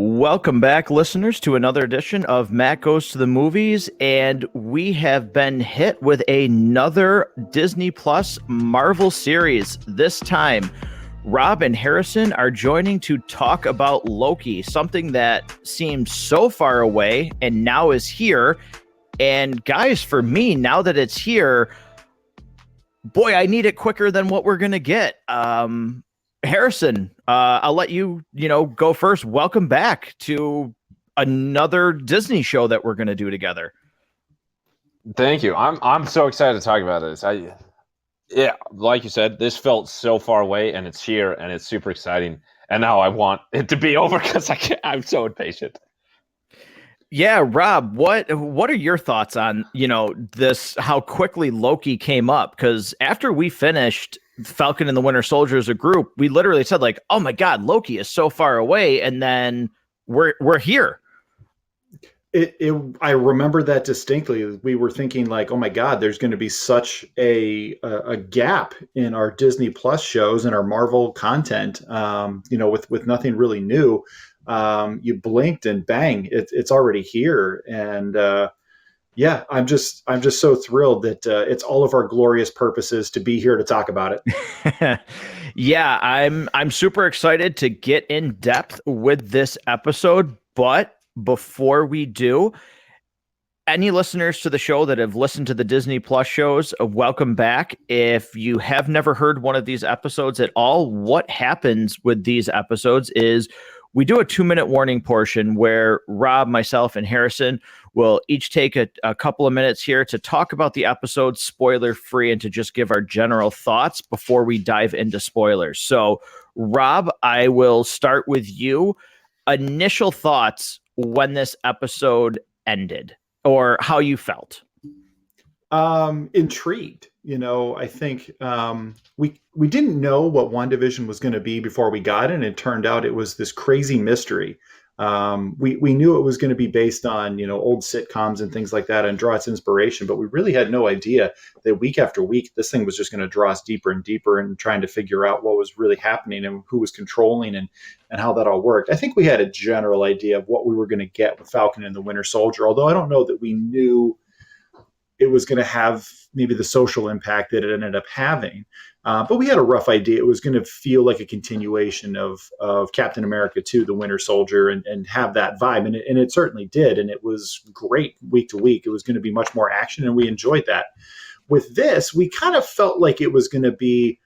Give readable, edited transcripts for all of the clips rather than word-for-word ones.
Welcome back, listeners, to another edition of Matt Goes to the Movies, and we have been hit with another Disney Plus Marvel series. This time, Rob and Harrison are joining to talk about Loki, something that seemed so far away and now is here. And guys, for me, now that it's here, boy, I need it quicker than what we're going to get. Harrison, I'll let you go first. Welcome back to another Disney show that we're going to do together. Thank you. I'm so excited to talk about this. Like you said, this felt so far away, and it's here, and it's super exciting. And now I want it to be over because I'm so impatient. Yeah, Rob, what are your thoughts on this? How quickly Loki came up? Because after we finished Falcon and the Winter Soldier as a group, we literally said like, "Oh my God, Loki is so far away," and then we're here. I remember that distinctly. We were thinking like, "Oh my God, there's going to be such a gap in our Disney Plus shows and our Marvel content." With nothing really new. You blinked and bang, it's already here, and I'm just so thrilled that it's all of our glorious purposes to be here to talk about it. Yeah, I'm super excited to get in depth with this episode, but before we do, any listeners to the show that have listened to the Disney Plus shows, welcome back. If you have never heard one of these episodes at all, what happens with these episodes is we do a 2-minute warning portion where Rob, myself, and Harrison will each take a couple of minutes here to talk about the episode spoiler-free and to just give our general thoughts before we dive into spoilers. So, Rob, I will start with you. Initial thoughts when this episode ended, or how you felt. Intrigued. I think we didn't know what WandaVision was going to be before we got it, and it turned out it was this crazy mystery. We knew it was going to be based on old sitcoms and things like that and draw its inspiration, but we really had no idea that week after week this thing was just going to draw us deeper and deeper and trying to figure out what was really happening and who was controlling and how that all worked. I think we had a general idea of what we were going to get with Falcon and the Winter Soldier, although I don't know that we knew it was going to have maybe the social impact that it ended up having. But we had a rough idea. It was going to feel like a continuation of Captain America 2, the Winter Soldier, and have that vibe. And it certainly did. And it was great week to week. It was going to be much more action, and we enjoyed that. With this, we kind of felt like it was going to be,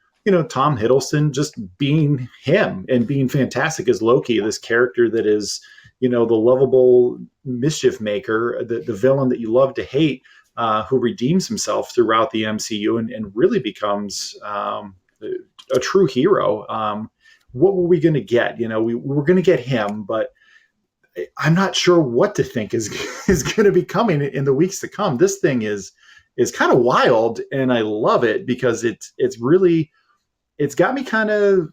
Tom Hiddleston just being him and being fantastic as Loki, this character that is, the lovable mischief maker, the villain that you love to hate, who redeems himself throughout the MCU and really becomes a true hero. What were we going to get? We were going to get him, but I'm not sure what to think is going to be coming in the weeks to come. This thing is kind of wild, and I love it because it's got me kind of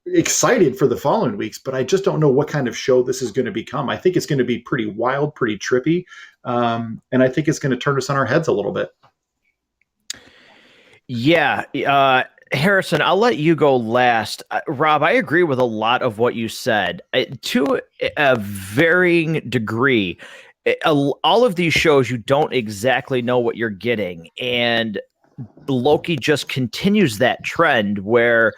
excited for the following weeks, but I just don't know what kind of show this is going to become. I think it's going to be pretty wild, pretty trippy. And I think it's going to turn us on our heads a little bit. Yeah. Harrison, I'll let you go last. Rob, I agree with a lot of what you said to a varying degree. All of these shows, you don't exactly know what you're getting. And Loki just continues that trend where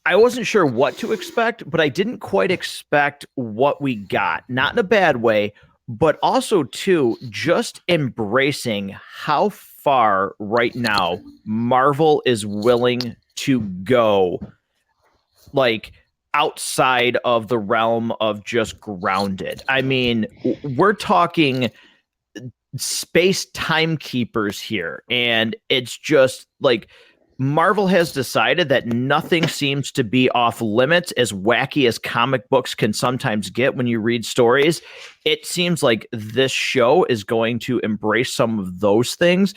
I wasn't sure what to expect, but I didn't quite expect what we got. Not in a bad way, but also, too, just embracing how far right now Marvel is willing to go, like, outside of the realm of just grounded. I mean, we're talking space timekeepers here, and it's just like Marvel has decided that nothing seems to be off limits, as wacky as comic books can sometimes get when you read stories. It seems like this show is going to embrace some of those things,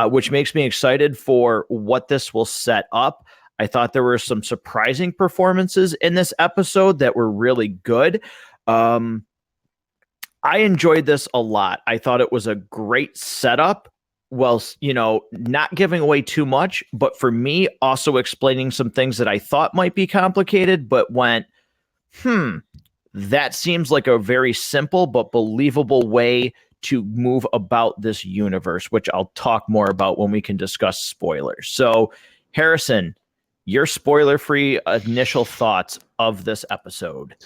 which makes me excited for what this will set up. I thought there were some surprising performances in this episode that were really good. I enjoyed this a lot. I thought it was a great setup. Well, not giving away too much, but for me, also explaining some things that I thought might be complicated, but went, that seems like a very simple but believable way to move about this universe, which I'll talk more about when we can discuss spoilers. So, Harrison, your spoiler-free initial thoughts of this episode.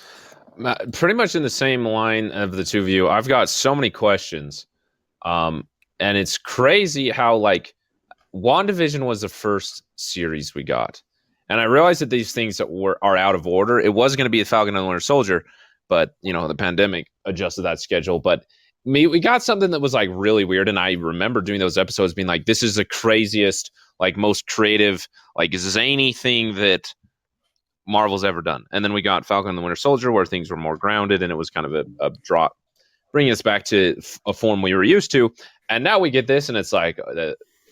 Pretty much in the same line of the two of you. I've got so many questions. And it's crazy how, like, WandaVision was the first series we got. And I realized that these things that are out of order. It was going to be the Falcon and the Winter Soldier, but, you know, the pandemic adjusted that schedule. But we got something that was, like, really weird. And I remember doing those episodes being like, this is the craziest, like, most creative, like, zany thing that Marvel's ever done. And then we got Falcon and the Winter Soldier, where things were more grounded, and it was kind of a drop, bringing us back to a form we were used to. And now we get this, and it's like,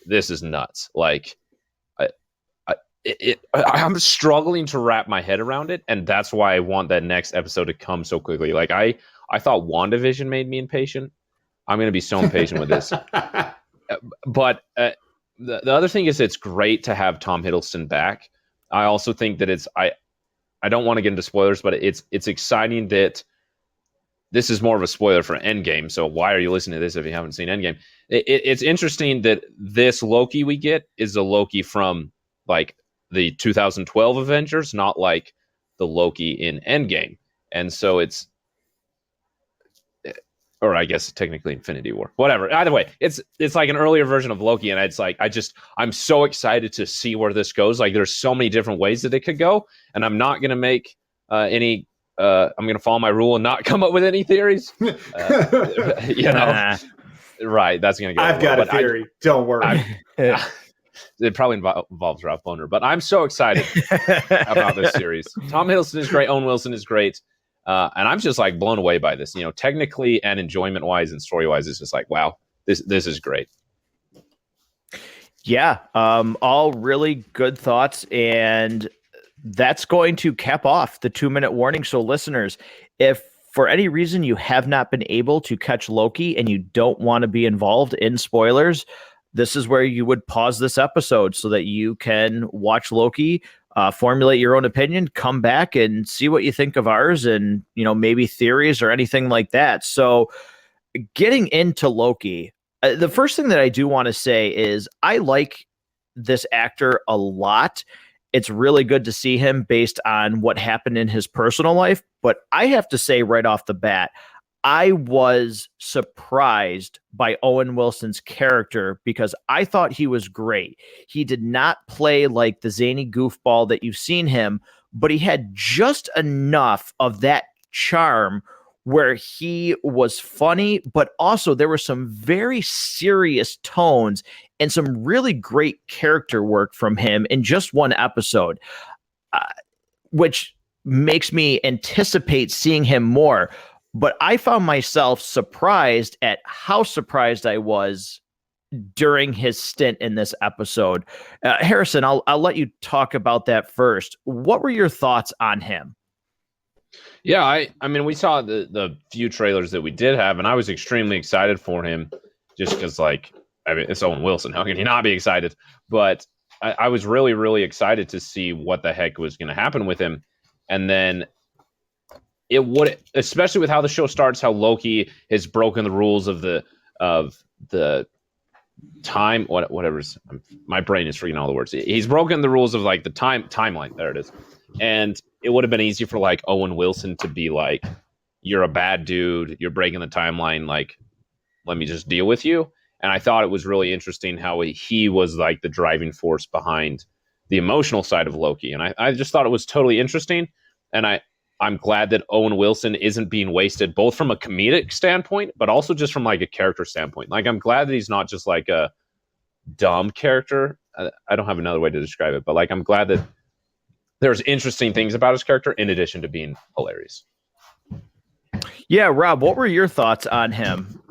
this is nuts. Like, I'm struggling to wrap my head around it, and that's why I want that next episode to come so quickly. Like, I thought WandaVision made me impatient. I'm going to be so impatient with this. But the other thing is, it's great to have Tom Hiddleston back. I also think that I don't want to get into spoilers, but it's exciting that this is more of a spoiler for Endgame. So why are you listening to this if you haven't seen Endgame? It's interesting that this Loki we get is the Loki from, like, the 2012 Avengers, not like the Loki in Endgame. And so it's, or I guess technically Infinity War, whatever. Either way, it's like an earlier version of Loki. And it's like, I'm so excited to see where this goes. Like, there's so many different ways that it could go. And I'm not going to make I'm going to follow my rule and not come up with any theories. You know, right. That's going to go. I've got a theory. Don't worry. It probably involves Ralph Boner, but I'm so excited about this series. Tom Hiddleston is great. Owen Wilson is great. And I'm just, like, blown away by this, you know, technically and enjoyment wise and story wise. It's just like, wow, this is great. Yeah. All really good thoughts. And that's going to cap off the 2-minute warning. So, listeners, if for any reason you have not been able to catch Loki and you don't want to be involved in spoilers, this is where you would pause this episode so that you can watch Loki, formulate your own opinion, come back and see what you think of ours, and, you know, maybe theories or anything like that. So, getting into Loki, the first thing that I do want to say is I like this actor a lot. It's really good to see him based on what happened in his personal life. But I have to say right off the bat, I was surprised by Owen Wilson's character because I thought he was great. He did not play like the zany goofball that you've seen him, but he had just enough of that charm where he was funny, but also there were some very serious tones and some really great character work from him in just one episode, which makes me anticipate seeing him more. But I found myself surprised at how surprised I was during his stint in this episode. Harrison, I'll let you talk about that first. What were your thoughts on him? Yeah, I mean, we saw the few trailers that we did have, and I was extremely excited for him just because, like, I mean, it's Owen Wilson. How can you not be excited? But I was really, really excited to see what the heck was going to happen with him. And then it would, especially with how the show starts, how Loki has broken the rules of the time, whatever's, my brain is freaking all the words. He's broken the rules of, like, the timeline. There it is. And it would have been easy for, like, Owen Wilson to be like, you're a bad dude, you're breaking the timeline, like, let me just deal with you. And I thought it was really interesting how he was, like, the driving force behind the emotional side of Loki. And I just thought it was totally interesting. And I'm glad that Owen Wilson isn't being wasted, both from a comedic standpoint, but also just from, like, a character standpoint. Like, I'm glad that he's not just, like, a dumb character. I don't have another way to describe it, but, like, I'm glad that there's interesting things about his character in addition to being hilarious. Yeah, Rob, what were your thoughts on him?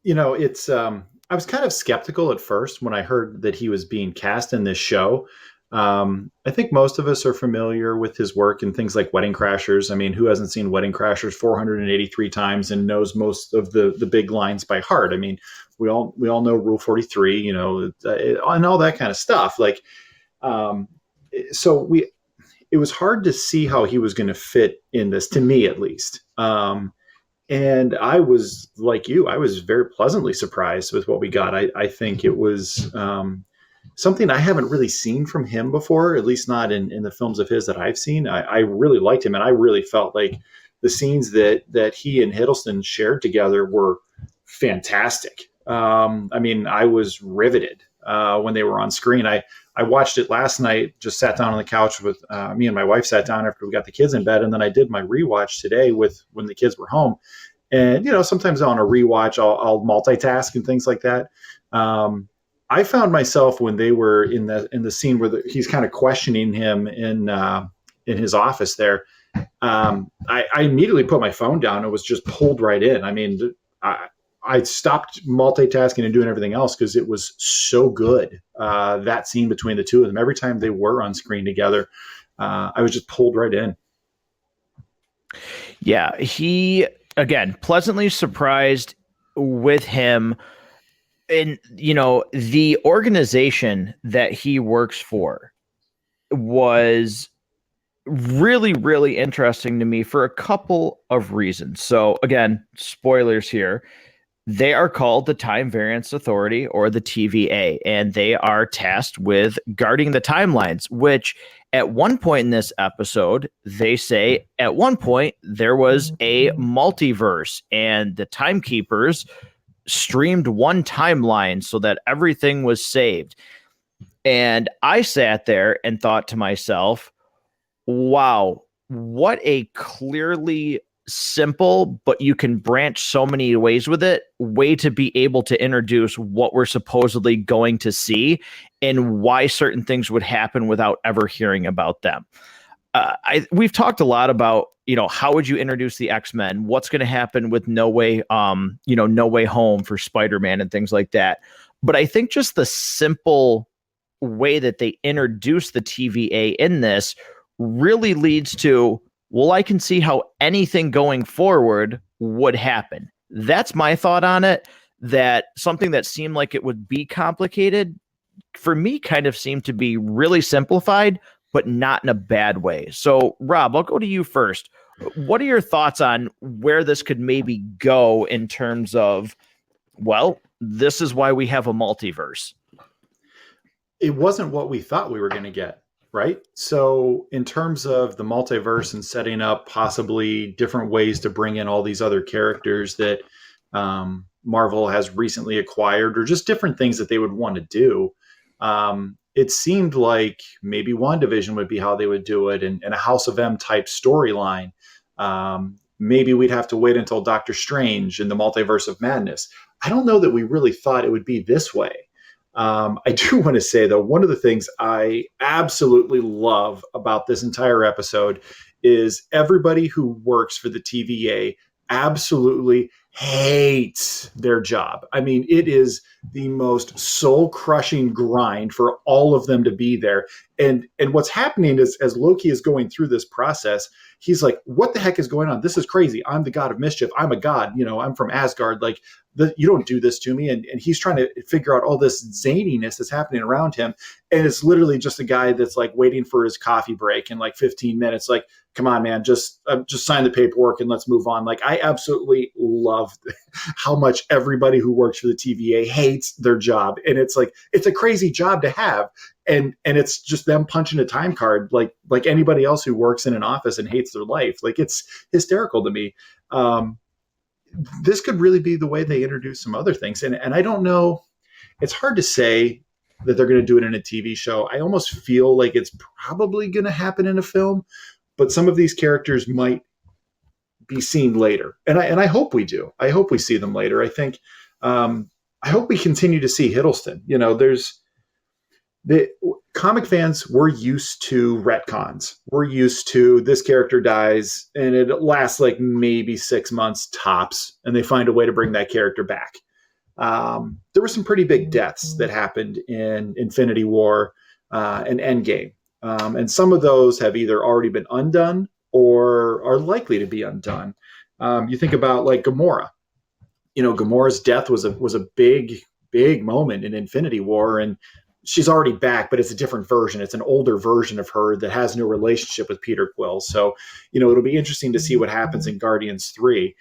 You know, it's I was kind of skeptical at first when I heard that he was being cast in this show. I think most of us are familiar with his work in things like Wedding Crashers. I mean, who hasn't seen Wedding Crashers 483 times and knows most of the big lines by heart? I mean, we all know Rule 43, you know, and all that kind of stuff. Like, so it was hard to see how he was going to fit in this, to me at least. And I was like you, I was very pleasantly surprised with what we got. I think it was something I haven't really seen from him before, at least not in the films of his that I've seen. I really liked him, and I really felt like the scenes that he and Hiddleston shared together were fantastic. I mean, I was riveted when they were on screen. I watched it last night, just sat down on the couch with me and my wife sat down after we got the kids in bed. And then I did my rewatch today with when the kids were home. And, sometimes on a rewatch, I'll multitask and things like that. I found myself when they were in the scene where he's kind of questioning him in his office there. I immediately put my phone down and was just pulled right in. I mean, I stopped multitasking and doing everything else because it was so good. That scene between the two of them, every time they were on screen together, I was just pulled right in. Yeah, he, again, pleasantly surprised with him. And, the organization that he works for was really, really interesting to me for a couple of reasons. So, again, spoilers here. They are called the Time Variance Authority, or the TVA, and they are tasked with guarding the timelines, which at one point in this episode, they say at one point there was a multiverse and the timekeepers streamed one timeline so that everything was saved. And I sat there and thought to myself, wow, what a clearly simple, but you can branch so many ways with it, way to be able to introduce what we're supposedly going to see and why certain things would happen without ever hearing about them. We've talked a lot about, how would you introduce the X-Men? What's going to happen with No Way Home for Spider-Man and things like that. But I think just the simple way that they introduce the TVA in this really leads to, well, I can see how anything going forward would happen. That's my thought on it. That something that seemed like it would be complicated, for me, kind of seemed to be really simplified, but not in a bad way. So, Rob, I'll go to you first. What are your thoughts on where this could maybe go in terms of, well, this is why we have a multiverse? It wasn't what we thought we were going to get. Right. So in terms of the multiverse and setting up possibly different ways to bring in all these other characters that Marvel has recently acquired, or just different things that they would want to do, it seemed like maybe WandaVision would be how they would do it, and a House of M type storyline. Maybe we'd have to wait until Doctor Strange in the Multiverse of Madness. I don't know that we really thought it would be this way. I do want to say, though, one of the things I absolutely love about this entire episode is everybody who works for the TVA absolutely hates their job. I mean, it is the most soul-crushing grind for all of them to be there. And what's happening is, as Loki is going through this process, he's like, what the heck is going on? This is crazy. I'm the god of mischief. I'm a god. I'm from Asgard. Like, you don't do this to me. And he's trying to figure out all this zaniness that's happening around him. And it's literally just a guy that's like waiting for his coffee break in like 15 minutes. Like, come on, man, just sign the paperwork and let's move on. Like, I absolutely love how much everybody who works for the TVA hates their job. And it's like, it's a crazy job to have. And it's just them punching a time card like anybody else who works in an office and hates their life. Like, it's hysterical to me. This could really be the way they introduce some other things. And I don't know, it's hard to say that they're going to do it in a TV show. I almost feel like it's probably going to happen in a film, but some of these characters might be seen later. And I hope we do. I hope we see them later. I think, I hope we continue to see Hiddleston. The comic fans, we're used to retcons. We're used to this character dies and it lasts like maybe 6 months tops, and they find a way to bring that character back. There were some pretty big deaths that happened in Infinity War and Endgame. And some of those have either already been undone or are likely to be undone. You think about like Gamora. Gamora's death was a big moment in Infinity War, and she's already back, but it's a different version. It's an older version of her that has no relationship with Peter Quill. So, it'll be interesting to see what happens in Guardians 3.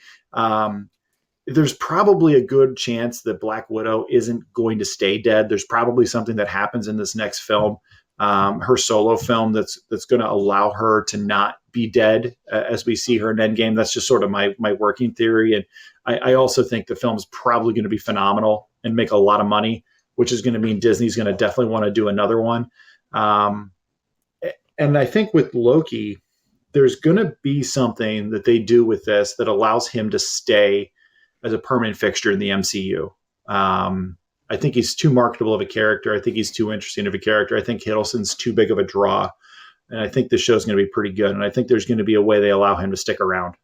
There's probably a good chance that Black Widow isn't going to stay dead. There's probably something that happens in this next film, her solo film, that's going to allow her to not be dead as we see her in Endgame. That's just sort of my working theory. And I also think the film's probably going to be phenomenal and make a lot of money, which is going to mean Disney's going to definitely want to do another one. And I think with Loki, there's going to be something that they do with this that allows him to stay as a permanent fixture in the MCU. I think he's too marketable of a character. I think he's too interesting of a character. I think Hiddleston's too big of a draw. And I think the show's going to be pretty good. And I think there's going to be a way they allow him to stick around.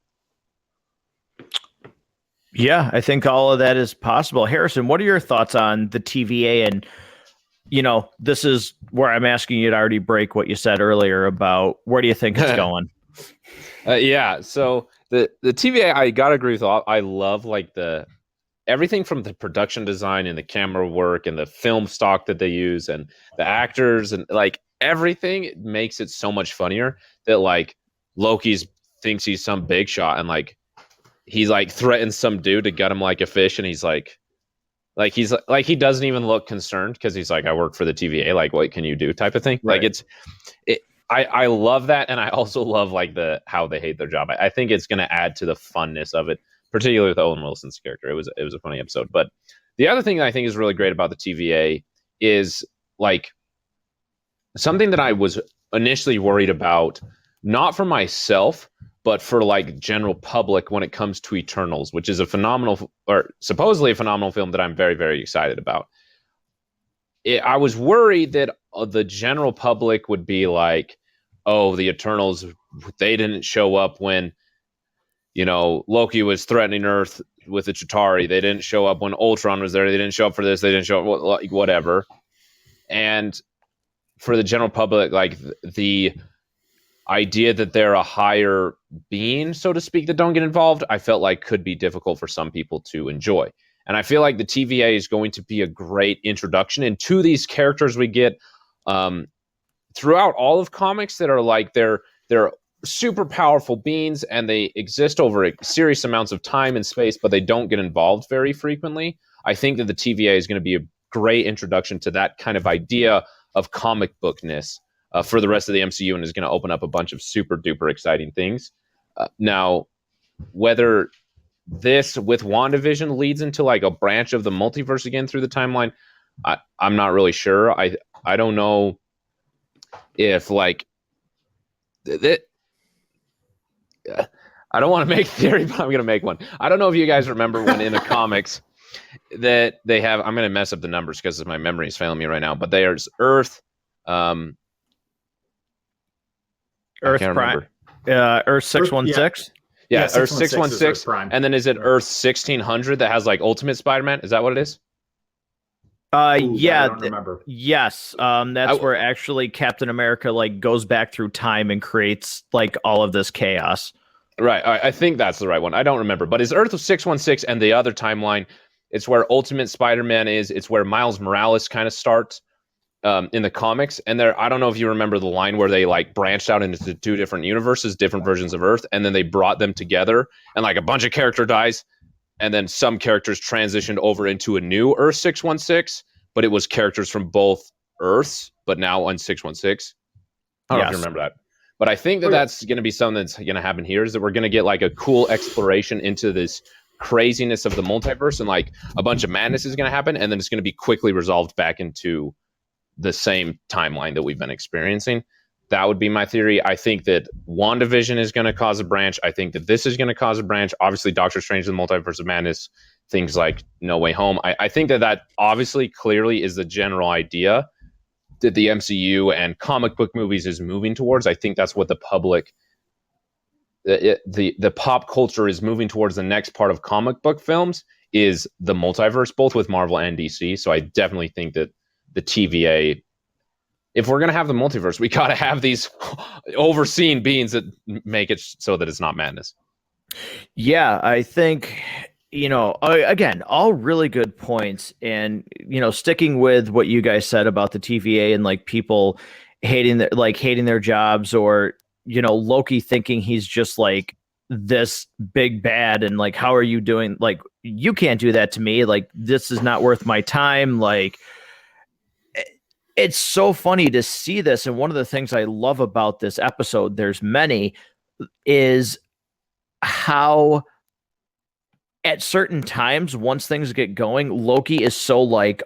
Yeah, I think all of that is possible. Harrison, what are your thoughts on the TVA? And, this is where I'm asking you to already break what you said earlier about where do you think it's going? Yeah, so the TVA, I gotta agree with all. I love like everything from the production design and the camera work and the film stock that they use and the actors and like everything makes it so much funnier that like Loki's thinks he's some big shot and like he's like threatens some dude to gut him like a fish and he's like he doesn't even look concerned because he's like, I work for the TVA, like what can you do type of thing. Right. Like I love that, and I also love like how they hate their job. I think it's going to add to the funness of it, particularly with Owen Wilson's character. It was a funny episode. But the other thing that I think is really great about the TVA is like something that I was initially worried about, not for myself, but for like general public when it comes to Eternals, which is a phenomenal or supposedly a phenomenal film that I'm very, very excited about. I was worried that the general public would be like, oh, the Eternals, they didn't show up when, Loki was threatening Earth with the Chitauri. They didn't show up when Ultron was there. They didn't show up for this. They didn't show up, like, whatever. And for the general public, like, the idea that they're a higher being, so to speak, that don't get involved, I felt like could be difficult for some people to enjoy. And I feel like the TVA is going to be a great introduction into these characters we get throughout all of comics that are like they're super powerful beings and they exist over serious amounts of time and space, but they don't get involved very frequently. I think that the TVA is going to be a great introduction to that kind of idea of comic bookness for the rest of the MCU and is going to open up a bunch of super duper exciting things. Now, whether this with WandaVision leads into like a branch of the multiverse again through the timeline, I'm not really sure. I don't know if like that. I don't want to make theory, but I'm going to make one. I don't know if you guys remember when in the comics that they have. I'm going to mess up the numbers because my memory is failing me right now. But there's Earth, Earth Prime, Earth 616. Yeah, Earth 616, and then is it Earth 1600 that has like Ultimate Spider-Man? Is that what it is? Yeah, I don't remember. Yes, that's where actually Captain America like goes back through time and creates like all of this chaos. Right, I think that's the right one. I don't remember, but is Earth 616 and the other timeline? It's where Ultimate Spider-Man is. It's where Miles Morales kind of starts in the comics. And there, I don't know if you remember the line where they like branched out into two different universes, different versions of Earth, and then they brought them together, and like a bunch of character dies. And then some characters transitioned over into a new Earth 616, but it was characters from both Earths, but now on 616. I don't know if you remember that. But I think that that's going to be something that's going to happen here is that we're going to get like a cool exploration into this craziness of the multiverse and like a bunch of madness is going to happen. And then it's going to be quickly resolved back into the same timeline that we've been experiencing. That would be my theory. I think that WandaVision is going to cause a branch. I think that this is going to cause a branch. Obviously, Doctor Strange and the Multiverse of Madness, things like No Way Home. I think that obviously clearly is the general idea that the MCU and comic book movies is moving towards. I think that's what the public, the pop culture is moving towards. The next part of comic book films is the multiverse, both with Marvel and DC. So I definitely think that the TVA, if we're going to have the multiverse, we got to have these overseen beings that make it so that it's not madness. Yeah, I think again, all really good points. And, sticking with what you guys said about the TVA and like people hating their jobs, or, Loki thinking he's just like this big bad. And like, how are you doing? Like, you can't do that to me. Like, this is not worth my time. Like, it's so funny to see this. And one of the things I love about this episode, there's many, is how at certain times, once things get going, Loki is so like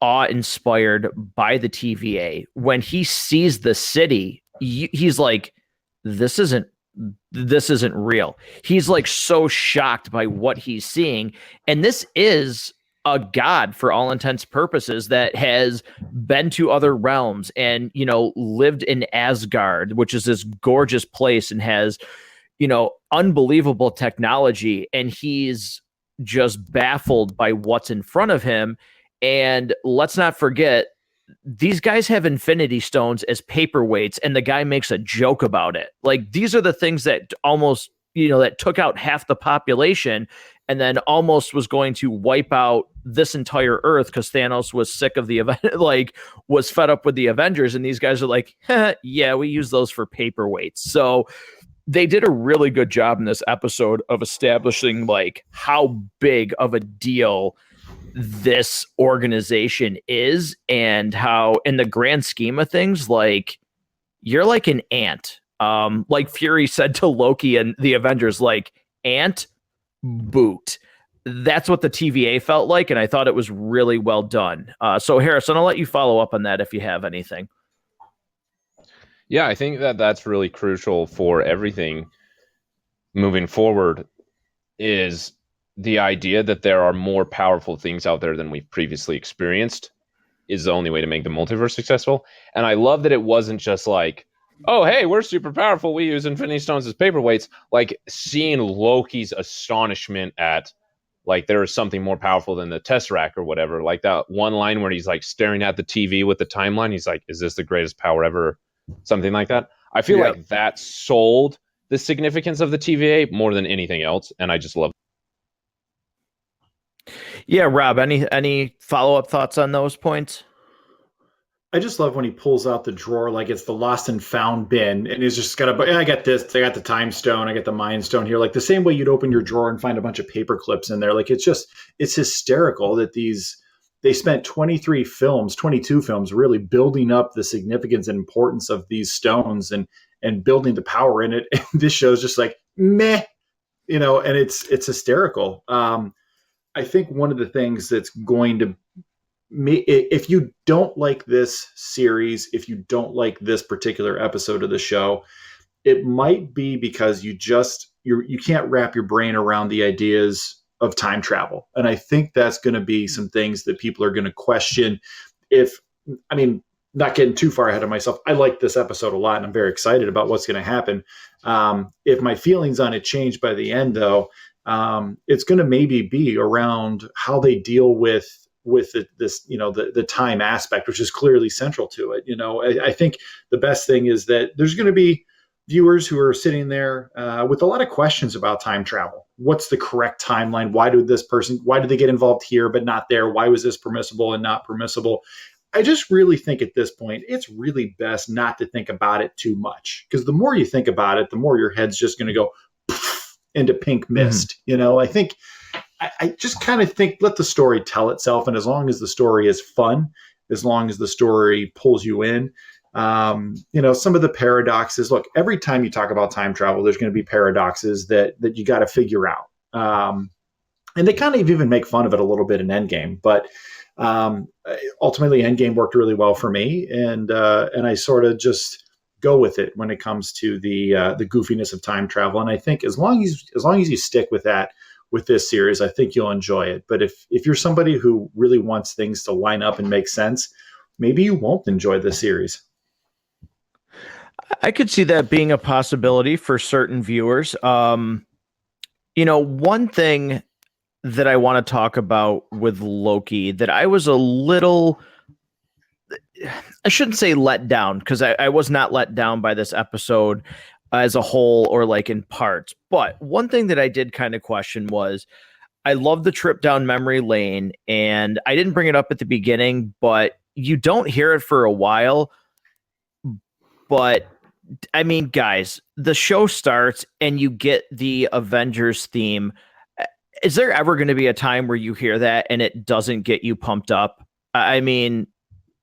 awe-inspired by the TVA. When he sees the city, he's like, this isn't real. He's like so shocked by what he's seeing. And this is a god for all intents purposes that has been to other realms and, lived in Asgard, which is this gorgeous place and has, unbelievable technology. And he's just baffled by what's in front of him. And let's not forget, these guys have infinity stones as paperweights, and the guy makes a joke about it. Like, these are the things that almost, that took out half the population and then almost was going to wipe out this entire Earth because Thanos was sick of the event, like was fed up with the Avengers. And these guys are like, yeah, we use those for paperweights. So they did a really good job in this episode of establishing like how big of a deal this organization is, and how in the grand scheme of things, like, you're like an ant. Like Fury said to Loki and the Avengers, like, ant boot. That's what the TVA felt like, and I thought it was really well done. So Harrison, I'll let you follow up on that if you have anything. Yeah, I think that that's really crucial for everything moving forward, is the idea that there are more powerful things out there than we've previously experienced is the only way to make the multiverse successful. And I love that it wasn't just like, oh, hey, we're super powerful, we use Infinity Stones as paperweights. Like, seeing Loki's astonishment at, like, there is something more powerful than the Tesseract or whatever. Like that one line where he's like staring at the TV with the timeline. He's like, is this the greatest power ever? Something like that. I feel like that sold the significance of the TVA more than anything else. And I just love it. Yeah, Rob, any follow-up thoughts on those points? I just love when he pulls out the drawer like it's the lost and found bin, and he's just got I got this, I got the time stone, I got the mind stone here, like the same way you'd open your drawer and find a bunch of paper clips in there. Like, it's hysterical that they spent 22 films really building up the significance and importance of these stones and building the power in it. And this show's just like meh, and it's hysterical. I think one of the things that's going to if you don't like this series, if you don't like this particular episode of the show, it might be because you can't wrap your brain around the ideas of time travel. And I think that's going to be some things that people are going to question. Not getting too far ahead of myself, I like this episode a lot and I'm very excited about what's going to happen. If my feelings on it change by the end, though, it's going to maybe be around how they deal with the time aspect, which is clearly central to it. I think the best thing is that there's going to be viewers who are sitting there with a lot of questions about time travel. What's the correct timeline? Why did they get involved here but not there? Why was this permissible and not permissible? I just really think at this point, it's really best not to think about it too much, because the more you think about it, the more your head's just going to go into pink mist. I think I just kind of think, let the story tell itself. And as long as the story is fun, as long as the story pulls you in, some of the paradoxes, look, every time you talk about time travel, there's going to be paradoxes that you got to figure out. And they kind of even make fun of it a little bit in Endgame, but ultimately Endgame worked really well for me. And I sort of just go with it when it comes to the goofiness of time travel. And I think as long as you stick with that, with this series, I think you'll enjoy it. But if you're somebody who really wants things to line up and make sense, maybe you won't enjoy this series. I could see that being a possibility for certain viewers. One thing that I want to talk about with Loki that I was a little, I shouldn't say let down, because I was not let down by this episode as a whole or like in parts. But one thing that I did kind of question was, I love the trip down memory lane, and I didn't bring it up at the beginning, but you don't hear it for a while. But I mean, guys, the show starts and you get the Avengers theme. Is there ever going to be a time where you hear that and it doesn't get you pumped up? I mean,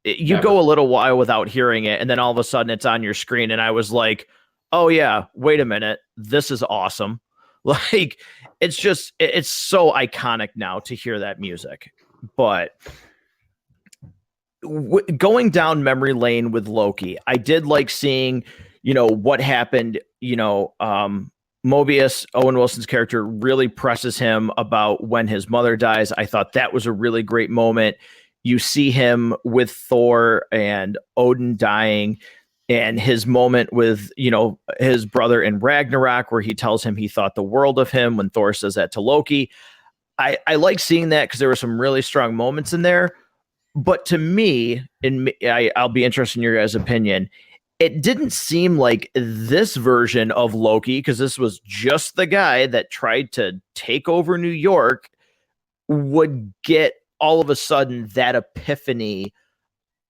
you Never. go a little while without hearing it, and then all of a sudden it's on your screen, and I was like, oh yeah, wait a minute, this is awesome. Like, it's so iconic now to hear that music. But going down memory lane with Loki, I did like seeing, what happened. Mobius, Owen Wilson's character, really presses him about when his mother dies. I thought that was a really great moment. You see him with Thor and Odin dying, and his moment with, his brother in Ragnarok, where he tells him he thought the world of him when Thor says that to Loki. I like seeing that because there were some really strong moments in there. But to me, I'll be interested in your guys' opinion. It didn't seem like this version of Loki, because this was just the guy that tried to take over New York, would get all of a sudden that epiphany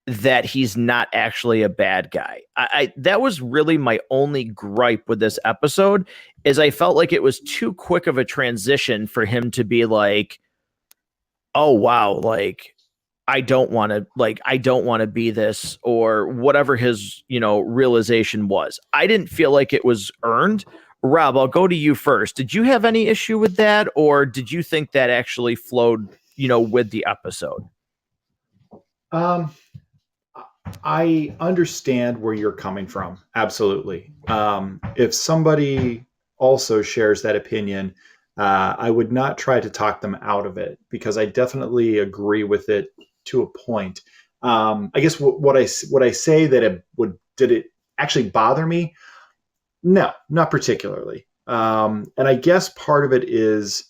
that he's not actually a bad guy. I that was really my only gripe with this episode, is I felt like it was too quick of a transition for him to be like, oh wow, like I don't want to be this, or whatever his, realization was. I didn't feel like it was earned. Rob, I'll go to you first. Did you have any issue with that, or did you think that actually flowed, with the episode? I understand where you're coming from. Absolutely. If somebody also shares that opinion, I would not try to talk them out of it, because I definitely agree with it to a point. I guess what I say that did it actually bother me? No, not particularly. And I guess part of it is,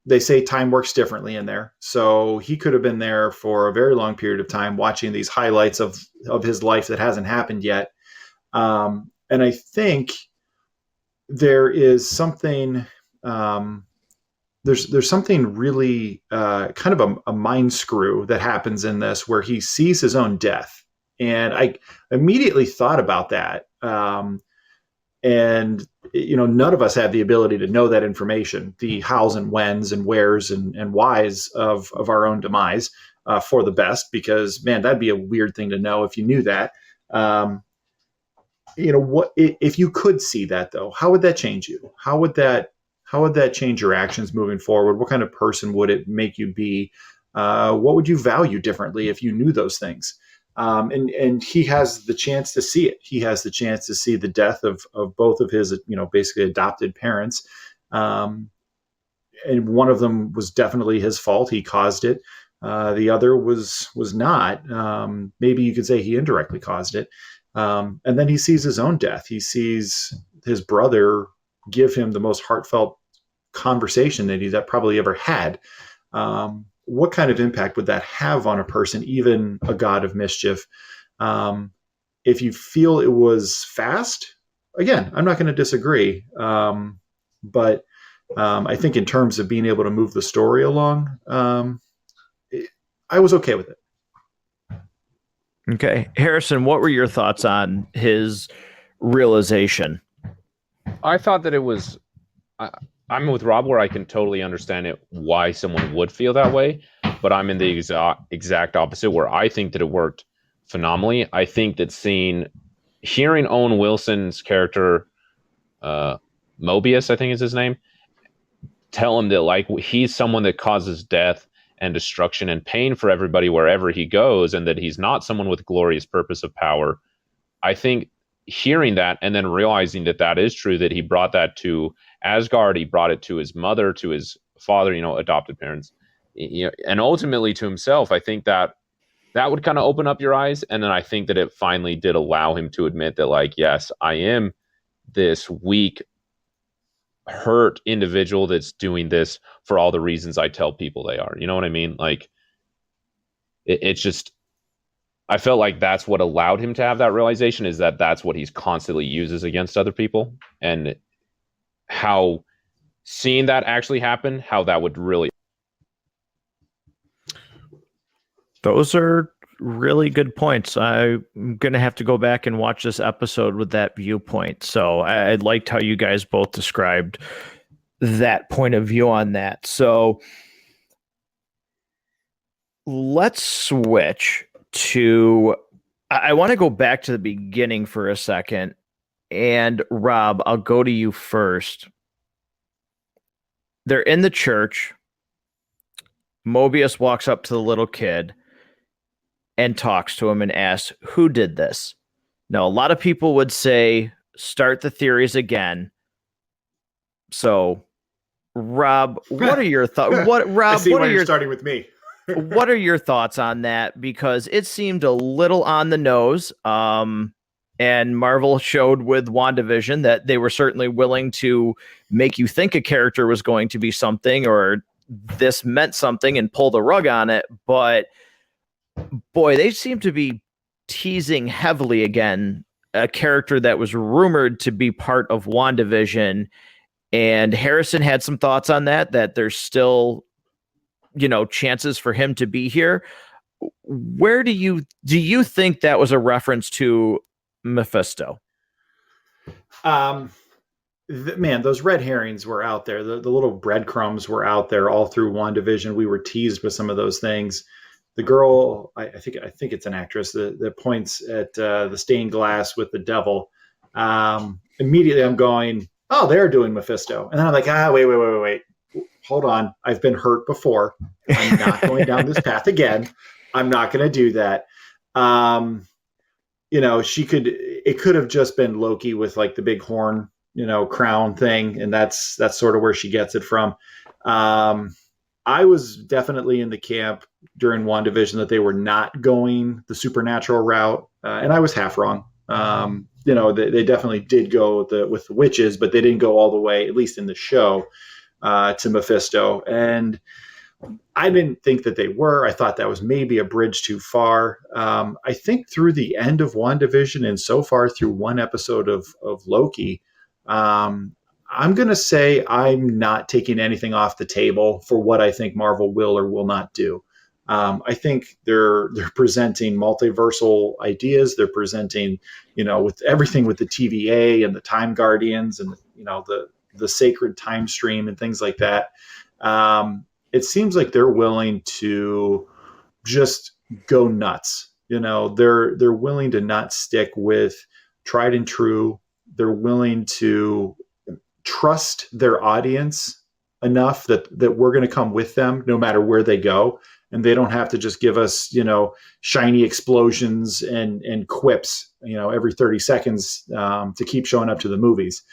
they say time works differently in there. So he could have been there for a very long period of time watching these highlights of his life that hasn't happened yet. And I think there is something, there's something really kind of a mind screw that happens in this, where he sees his own death. And I immediately thought about that. And none of us have the ability to know that information, the hows and whens and wheres and whys of our own demise, for the best, because man, that'd be a weird thing to know if you knew that. What if you could see that, though? How would that change you? How would that change your actions moving forward? What kind of person would it make you be? What would you value differently if you knew those things? And he has the chance to see it. He has the chance to see the death of both of his, basically adopted parents. And one of them was definitely his fault. He caused it. The other was not. Maybe you could say he indirectly caused it. And then he sees his own death. He sees his brother give him the most heartfelt conversation that he's probably ever had. What kind of impact would that have on a person, even a god of mischief? If you feel it was fast, again, I'm not going to disagree. But I think in terms of being able to move the story along, I was okay with it. Okay. Harrison, what were your thoughts on his realization? I thought that it was. I'm with Rob, where I can totally understand it, why someone would feel that way, but I'm in the exact opposite, where I think that it worked phenomenally. I think that hearing Owen Wilson's character, Mobius, I think is his name, tell him that like he's someone that causes death and destruction and pain for everybody wherever he goes, and that he's not someone with glorious purpose of power. I think hearing that and then realizing that that is true, that he brought that to Asgard, he brought it to his mother, to his father, adopted parents, and ultimately to himself. I think that would kind of open up your eyes. And then I think that it finally did allow him to admit that, like, yes, I am this weak, hurt individual that's doing this for all the reasons I tell people they are. You know what I mean? Like, it's just, I felt like that's what allowed him to have that realization, is that that's what he's constantly uses against other people, and how seeing that actually happen, how that would really. Those are really good points. I'm going to have to go back and watch this episode with that viewpoint. So I liked how you guys both described that point of view on that. So let's switch to, I want to go back to the beginning for a second. And Rob, I'll go to you first. They're in the church. Mobius walks up to the little kid and talks to him and asks, who did this? Now, a lot of people would say, start the theories again. So, Rob, what are your thoughts? I see why you're starting with me. What are your thoughts on that? Because it seemed a little on the nose. And Marvel showed with WandaVision that they were certainly willing to make you think a character was going to be something or this meant something and pull the rug on it. But boy, they seem to be teasing heavily again a character that was rumored to be part of WandaVision. And Harrison had some thoughts on that there's still, chances for him to be here. Where do you think that was a reference to Mephisto? Man, those red herrings were out there. The little breadcrumbs were out there all through WandaVision. We were teased with some of those things. The girl, I think it's an actress that points at the stained glass with the devil. Immediately, I'm going, oh, they're doing Mephisto, and then I'm like, wait, hold on. I've been hurt before. I'm not going down this path again. I'm not going to do that. It could have just been Loki with like the big horn, crown thing. And that's sort of where she gets it from. I was definitely in the camp during WandaVision that they were not going the supernatural route. And I was half wrong. They definitely did go with the witches, but they didn't go all the way, at least in the show, to Mephisto. And I didn't think that they were. I thought that was maybe a bridge too far. I think through the end of WandaVision and so far through one episode of Loki, I'm going to say I'm not taking anything off the table for what I think Marvel will or will not do. I think they're presenting multiversal ideas. They're presenting, with everything with the TVA and the Time Guardians and, the sacred time stream and things like that. It seems like they're willing to just go nuts. They're willing to not stick with tried and true. They're willing to trust their audience enough that we're going to come with them no matter where they go. And they don't have to just give us, shiny explosions and quips, every 30 seconds to keep showing up to the movies.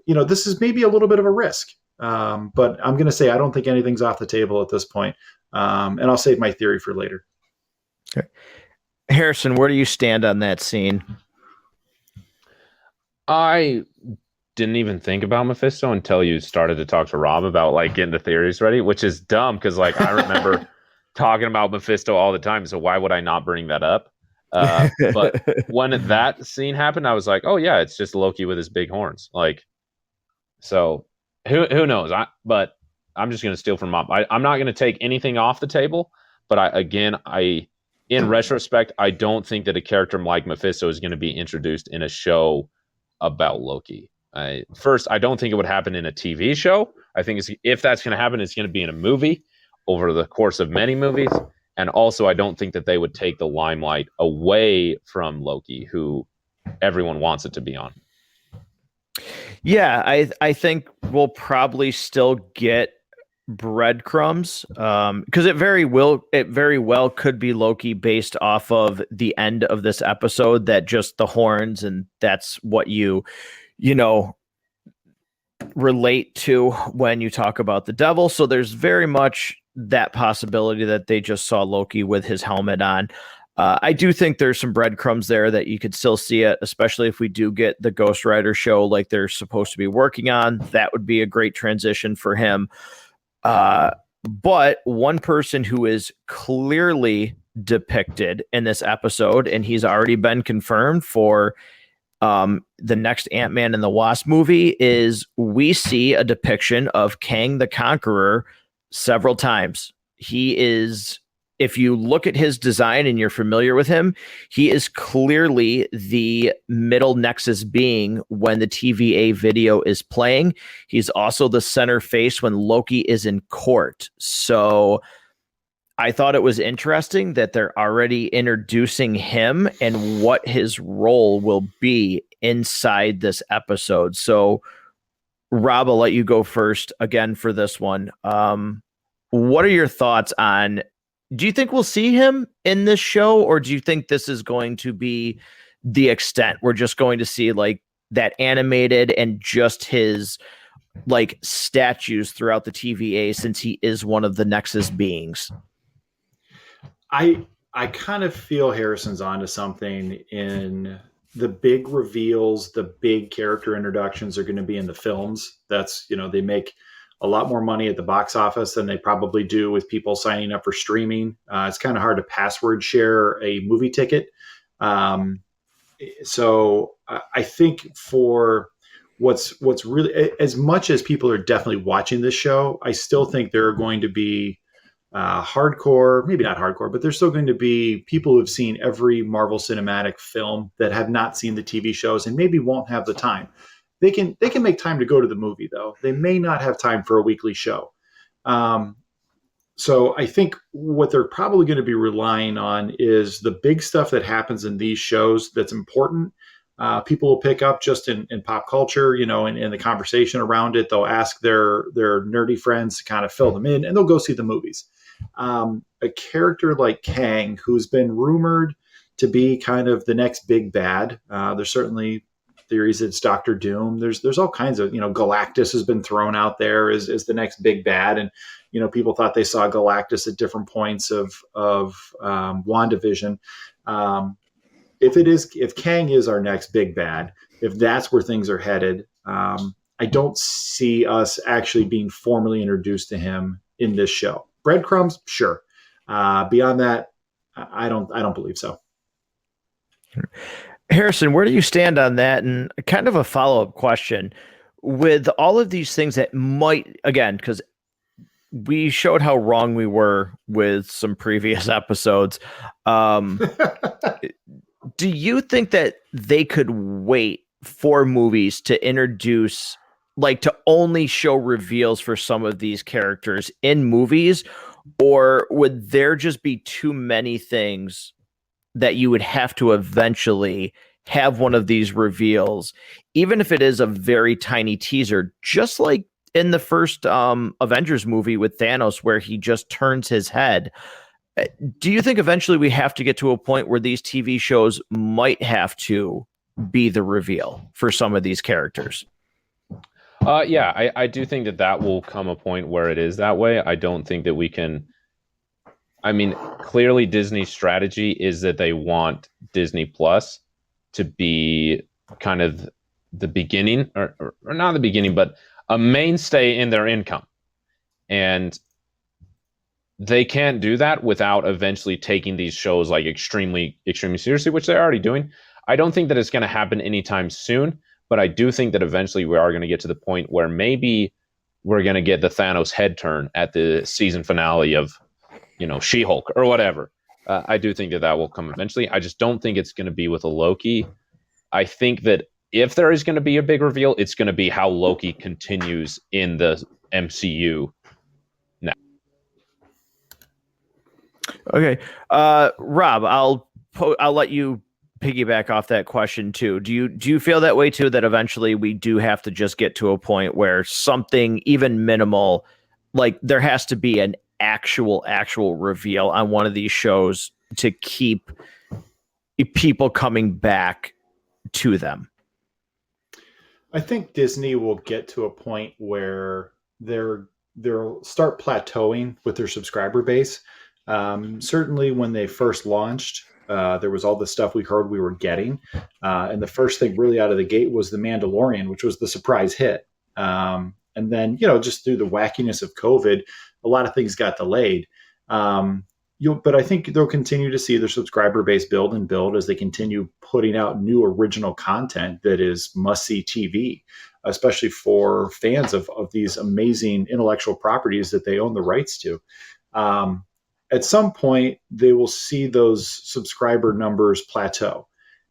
This is maybe a little bit of a risk. But I'm going to say I don't think anything's off the table at this point. And I'll save my theory for later. Okay. Harrison, where do you stand on that scene? I didn't even think about Mephisto until you started to talk to Rob about getting the theories ready, which is dumb because I remember talking about Mephisto all the time. So why would I not bring that up? But when that scene happened, I was like, oh yeah, it's just Loki with his big horns. So who knows? But I'm just going to steal from Rob. I'm not going to take anything off the table. But in retrospect, I don't think that a character like Mephisto is going to be introduced in a show about Loki. First, I don't think it would happen in a TV show. I think if that's going to happen, it's going to be in a movie over the course of many movies. And also, I don't think that they would take the limelight away from Loki, who everyone wants it to be on. Yeah, I think we'll probably still get breadcrumbs because it very well could be Loki based off of the end of this episode, that just the horns and that's what you relate to when you talk about the devil. So there's very much that possibility that they just saw Loki with his helmet on. I do think there's some breadcrumbs there that you could still see it, especially if we do get the Ghost Rider show like they're supposed to be working on. That would be a great transition for him. But one person who is clearly depicted in this episode, and he's already been confirmed for the next Ant-Man and the Wasp movie is we see a depiction of Kang the Conqueror several times. He is, if you look at his design and you're familiar with him, he is clearly the middle Nexus being when the TVA video is playing. He's also the center face when Loki is in court. So I thought it was interesting that they're already introducing him and what his role will be inside this episode. So, Rob, I'll let you go first again for this one. What are your thoughts on? Do you think we'll see him in this show, or do you think this is going to be the extent? We're just going to see like that animated and just his like statues throughout the TVA since he is one of the Nexus beings. I kind of feel Harrison's onto something in the big reveals, the big character introductions are going to be in the films. That's, they make a lot more money at the box office than they probably do with people signing up for streaming. It's kind of hard to password share a movie ticket. So I think for what's really, as much as people are definitely watching this show, I still think there are going to be hardcore, maybe not hardcore, but there's still going to be people who have seen every Marvel Cinematic film that have not seen the TV shows and maybe won't have the time. They can make time to go to the movie, though. They may not have time for a weekly show. So I think what they're probably going to be relying on is the big stuff that happens in these shows that's important. People will pick up just in pop culture, in the conversation around it. They'll ask their nerdy friends to kind of fill them in, and they'll go see the movies. A character like Kang, who's been rumored to be kind of the next big bad. There's certainly theories it's Doctor Doom. There's all kinds of, Galactus has been thrown out there as the next big bad. And, people thought they saw Galactus at different points of WandaVision. If Kang is our next big bad, if that's where things are headed, I don't see us actually being formally introduced to him in this show. Breadcrumbs, sure. Beyond that, I don't believe so. Harrison, where do you stand on that? And kind of a follow-up question with all of these things that might, again, because we showed how wrong we were with some previous episodes. Do you think that they could wait for movies to introduce, like to only show reveals for some of these characters in movies? Or would there just be too many things that you would have to eventually have one of these reveals, even if it is a very tiny teaser, just like in the first Avengers movie with Thanos, where he just turns his head? Do you think eventually we have to get to a point where these TV shows might have to be the reveal for some of these characters? Yeah, I do think that will come a point where it is that way. I don't think that we can. I mean, clearly Disney's strategy is that they want Disney Plus to be kind of the beginning, or not the beginning, but a mainstay in their income. And they can't do that without eventually taking these shows like extremely, extremely seriously, which they're already doing. I don't think that it's going to happen anytime soon, but I do think that eventually we are going to get to the point where maybe we're going to get the Thanos head turn at the season finale of, She-Hulk or whatever. I do think that will come eventually. I just don't think it's going to be with a Loki. I think that if there is going to be a big reveal, it's going to be how Loki continues in the MCU now. Okay. Rob, I'll let you piggyback off that question too. Do you feel that way too, that eventually we do have to just get to a point where something even minimal, like there has to be an actual reveal on one of these shows to keep people coming back to them? I think Disney will get to a point where they'll start plateauing with their subscriber base. Certainly when they first launched, there was all the stuff we heard we were getting. And the first thing really out of the gate was The Mandalorian, which was the surprise hit. And then, just through the wackiness of COVID, a lot of things got delayed. but I think they'll continue to see their subscriber base build and build as they continue putting out new original content that is must see TV, especially for fans of these amazing intellectual properties that they own the rights to. Um, at some point, they will see those subscriber numbers plateau,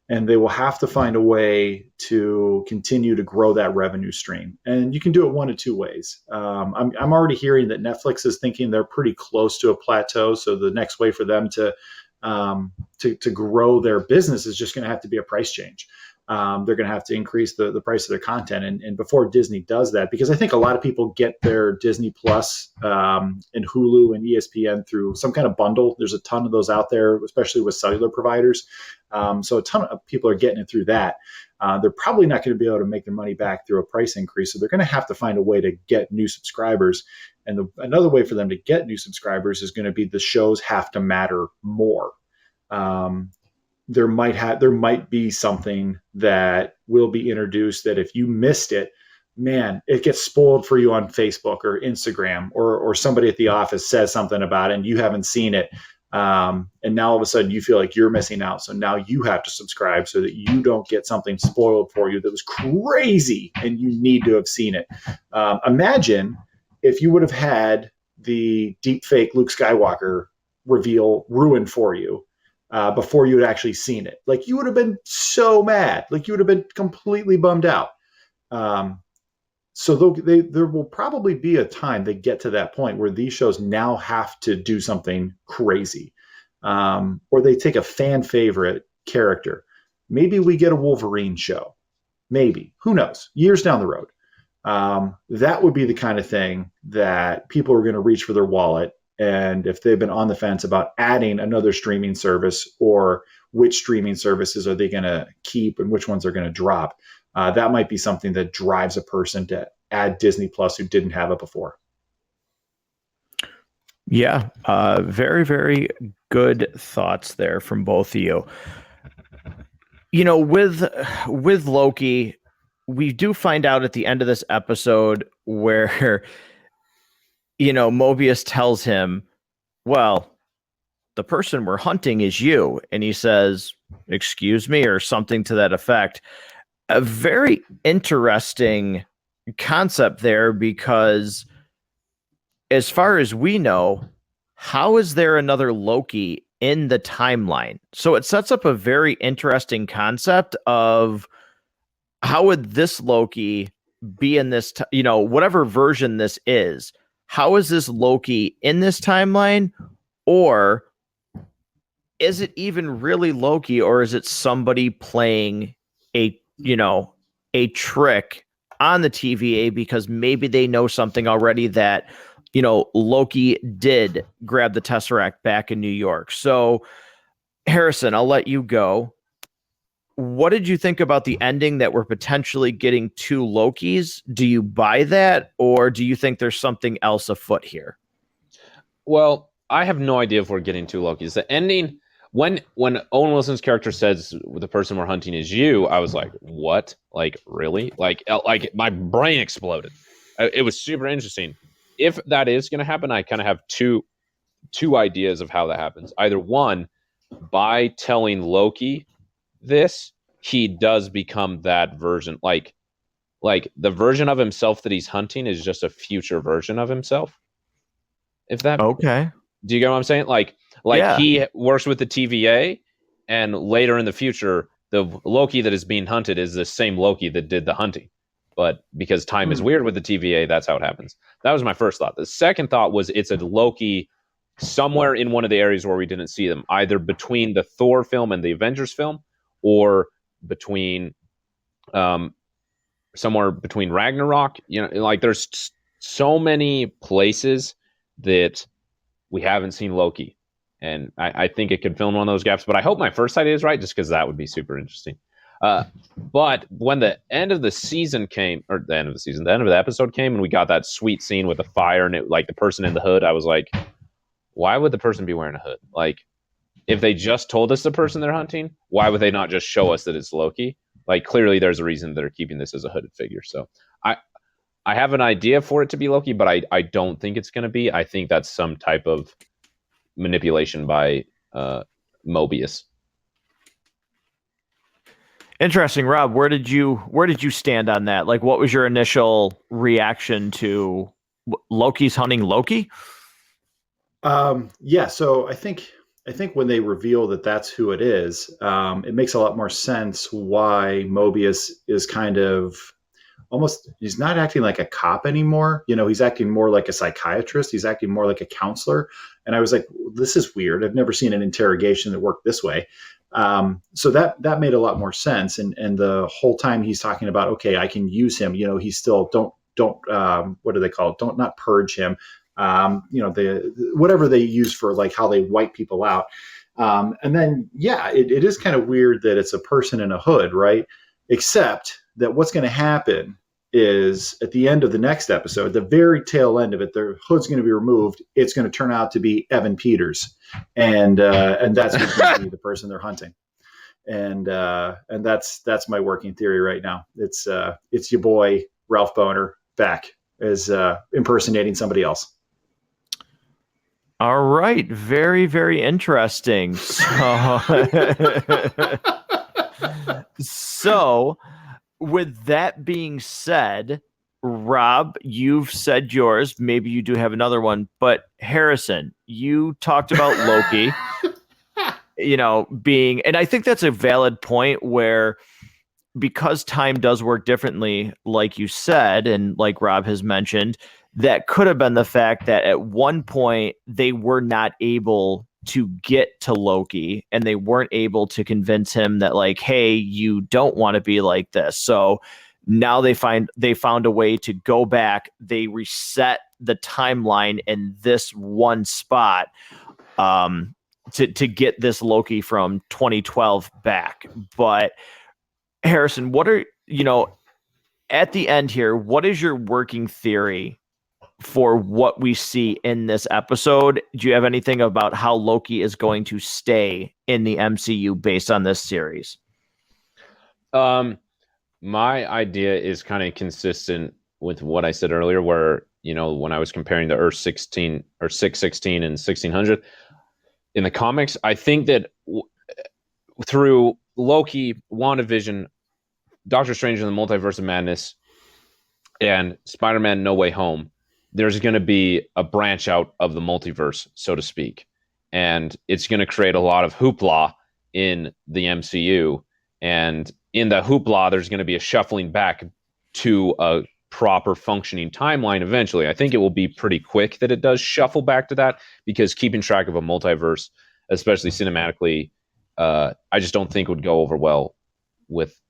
and they will have to find a way to continue to grow that revenue stream. And you can do it one of two ways. I'm already hearing that Netflix is thinking they're pretty close to a plateau. So the next way for them to grow their business is just going to have to be a price change. They're going to have to increase the price of their content. And before Disney does that, because I think a lot of people get their Disney Plus and Hulu and ESPN through some kind of bundle. There's a ton of those out there, especially with cellular providers. So a ton of people are getting it through that. They're probably not going to be able to make their money back through a price increase. So they're going to have to find a way to get new subscribers. And another way for them to get new subscribers is going to be the shows have to matter more. There might be something that will be introduced that if you missed it, man, it gets spoiled for you on Facebook or Instagram, or somebody at the office says something about it and you haven't seen it. And now all of a sudden you feel like you're missing out. So now you have to subscribe so that you don't get something spoiled for you that was crazy and you need to have seen it. Imagine if you would have had the deep fake Luke Skywalker reveal ruined for you before you had actually seen it. Like, you would have been so mad. Like, you would have been completely bummed out. So there will probably be a time they get to that point where these shows now have to do something crazy. Or they take a fan favorite character. Maybe we get a Wolverine show. Maybe. Who knows? Years down the road. That would be the kind of thing that people are going to reach for their wallet. And if they've been on the fence about adding another streaming service, or which streaming services are they going to keep and which ones are going to drop, that might be something that drives a person to add Disney Plus who didn't have it before. Yeah, very, very good thoughts there from both of you. You know, with Loki, we do find out at the end of this episode where, you know, Mobius tells him, well, the person we're hunting is you. And he says, excuse me, or something to that effect. A very interesting concept there, because as far as we know, how is there another Loki in the timeline? So it sets up a very interesting concept of how would this Loki be in this, whatever version this is, how is this Loki in this timeline? Or is it even really Loki, or is it somebody playing a trick on the TVA because maybe they know something already that, Loki did grab the Tesseract back in New York. So, Harrison, I'll let you go. What did you think about the ending that we're potentially getting two Lokis? Do you buy that, or do you think there's something else afoot here? Well, I have no idea if we're getting two Lokis. The ending, when Owen Wilson's character says the person we're hunting is you, I was like, what? Like, really? Like my brain exploded. It was super interesting. If that is going to happen, I kind of have two ideas of how that happens. Either one, by telling Loki this, he does become that version. Like the version of himself that he's hunting is just a future version of himself. If that okay. Do you get what I'm saying? Like yeah. He works with the TVA, and later in the future, the Loki that is being hunted is the same Loki that did the hunting. But because time is weird with the TVA, that's how it happens. That was my first thought. The second thought was it's a Loki somewhere in one of the areas where we didn't see them, either between the Thor film and the Avengers film, or between somewhere between Ragnarok. Like there's so many places that we haven't seen Loki. And I think it could fill in one of those gaps. But I hope my first idea is right, just because that would be super interesting. But when the end of the season came, or the end of the episode came, and we got that sweet scene with the fire and it, like the person in the hood, I was like, why would the person be wearing a hood? Like, if they just told us the person they're hunting, why would they not just show us that it's Loki? Like, clearly there's a reason they're keeping this as a hooded figure. So I have an idea for it to be Loki, but I don't think it's going to be. I think that's some type of manipulation by Mobius. Interesting, Rob. Where did you stand on that? Like, what was your initial reaction to Loki's hunting Loki? Yeah, so I think when they reveal that that's who it is, it makes a lot more sense why Mobius is kind of almost, he's not acting like a cop anymore. You know, he's acting more like a psychiatrist. He's acting more like a counselor. And I was like, this is weird. I've never seen an interrogation that worked this way. So that made a lot more sense. And the whole time he's talking about, okay, I can use him. You know, he's still don't what do they call it? Don't not purge him. You know, whatever they use for like how they wipe people out. And then yeah, it is kind of weird that it's a person in a hood, right? Except that what's going to happen is at the end of the next episode, the very tail end of it, their hood's going to be removed. It's going to turn out to be Evan Peters, and that's who's going to be the person they're hunting. And that's my working theory right now. It's your boy Ralph Boner back as impersonating somebody else. All right, very, very interesting. So, with that being said, Rob, you've said yours. Maybe you do have another one, but Harrison, you talked about Loki, you know, being, and I think that's a valid point where because time does work differently, like you said, and like Rob has mentioned, that could have been the fact that at one point they were not able to get to Loki and they weren't able to convince him that like, hey, you don't want to be like this. So now they found a way to go back. They reset the timeline in this one spot to get this Loki from 2012 back. But Harrison, what are, you know, at the end here, what is your working theory for what we see in this episode? Do you have anything about how Loki is going to stay in the MCU based on this series? My idea is kind of consistent with what I said earlier, where, you know, when I was comparing the Earth 16 or 616 and 1600 in the comics, I think that through Loki, WandaVision, Doctor Strange in the Multiverse of Madness, and Spider-Man No Way Home, there's going to be a branch out of the multiverse, so to speak. And it's going to create a lot of hoopla in the MCU. And in the hoopla, there's going to be a shuffling back to a proper functioning timeline eventually. I think it will be pretty quick that it does shuffle back to that, because keeping track of a multiverse, especially cinematically, I just don't think would go over well with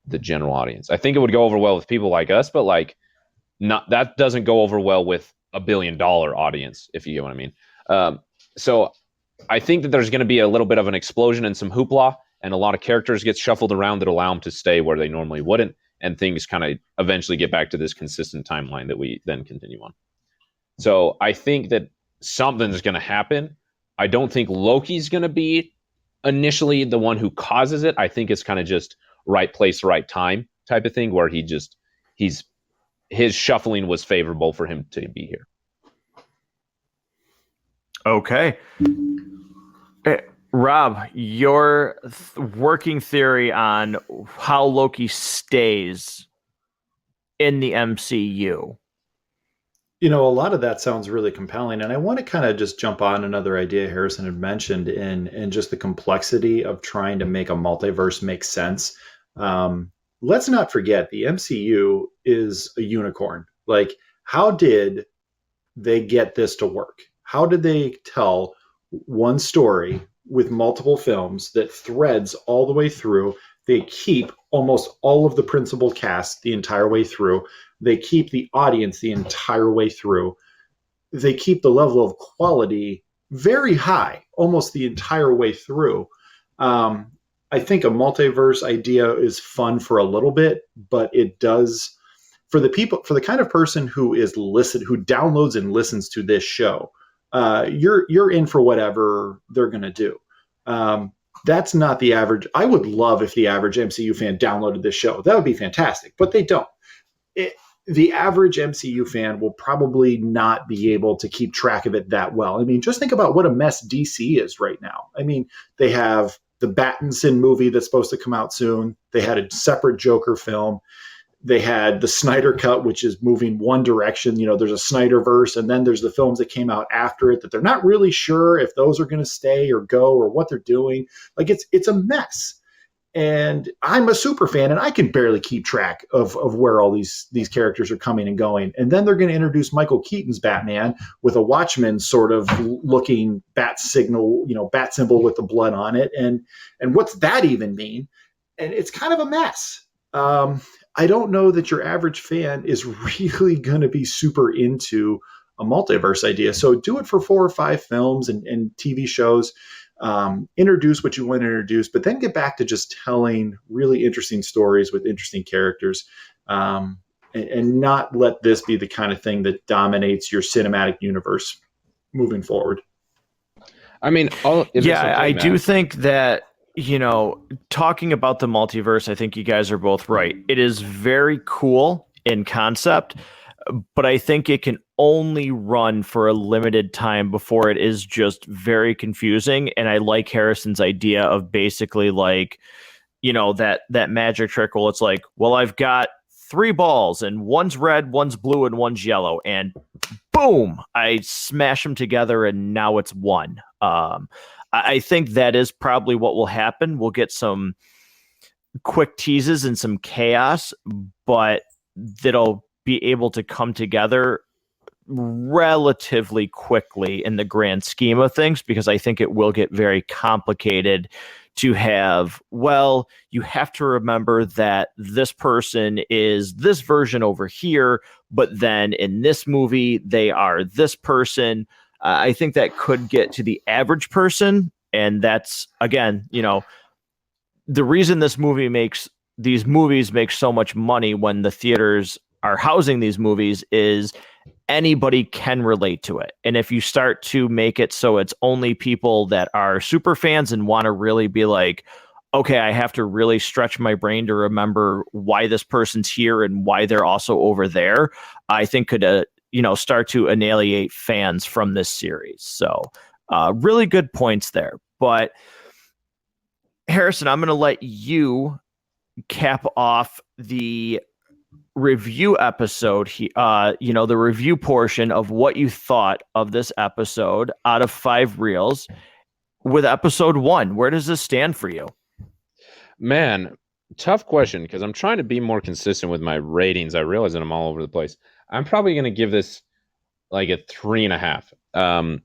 the general audience. I think it would go over well with people like us, but like, not, that doesn't go over well with $1 billion audience, if you get what I mean. So I think that there's going to be a little bit of an explosion and some hoopla, and a lot of characters get shuffled around that allow them to stay where they normally wouldn't, and things kind of eventually get back to this consistent timeline that we then continue on. So I think that something's going to happen. I don't think Loki's going to be initially the one who causes it. I think it's kind of just right place, right time type of thing, where his shuffling was favorable for him to be here. Okay. Rob, your working theory on how Loki stays in the MCU. You know, a lot of that sounds really compelling. And I want to kind of just jump on another idea Harrison had mentioned in just the complexity of trying to make a multiverse make sense. Let's not forget the MCU is a unicorn. Like, how did they get this to work? How did they tell one story with multiple films that threads all the way through? They keep almost all of the principal cast the entire way through. They keep the audience the entire way through. They keep the level of quality very high almost the entire way through. I think a multiverse idea is fun for a little bit, but it does for the kind of person who downloads and listens to this show. You're in for whatever they're going to do. That's not the average. I would love if the average MCU fan downloaded this show. That would be fantastic, but they don't. the average MCU fan will probably not be able to keep track of it that well. I mean, just think about what a mess DC is right now. I mean, they have the Battinson movie that's supposed to come out soon. They had a separate Joker film. They had the Snyder Cut, which is moving one direction. You know, there's a Snyderverse, and then there's the films that came out after it that they're not really sure if those are going to stay or go or what they're doing. Like it's a mess. And I'm a super fan, and I can barely keep track of where all these characters are coming and going. And then they're going to introduce Michael Keaton's Batman with a Watchmen sort of looking bat signal, bat symbol with the blood on it. And what's that even mean? And it's kind of a mess. I don't know that your average fan is really going to be super into a multiverse idea. So do it for 4 or 5 films and TV shows. Introduce what you want to introduce, but then get back to just telling really interesting stories with interesting characters, and not let this be the kind of thing that dominates your cinematic universe moving forward. I mean, I do think that, talking about the multiverse, I think you guys are both right. It is very cool in concept, but I think it can only run for a limited time before it is just very confusing. And I like Harrison's idea of basically like, that magic trick. Well, it's like, well, I've got 3 balls and one's red, one's blue, and one's yellow. And boom, I smash them together and now it's one. I think that is probably what will happen. We'll get some quick teases and some chaos, but that'll be able to come together relatively quickly in the grand scheme of things, because I think it will get very complicated to have, well, you have to remember that this person is this version over here, but then in this movie, they are this person. I think that could get to the average person. And that's, again, the reason these movies make so much money when the theaters are housing these movies is anybody can relate to it. And if you start to make it so it's only people that are super fans and want to really be like, okay, I have to really stretch my brain to remember why this person's here and why they're also over there, I think could, start to annihilate fans from this series. So really good points there. But Harrison, I'm going to let you cap off the review episode, the review portion of what you thought of this episode out of 5 reels with episode 1. Where does this stand for you? Man, tough question, because I'm trying to be more consistent with my ratings. I realize that I'm all over the place. I'm probably going to give this like a 3.5,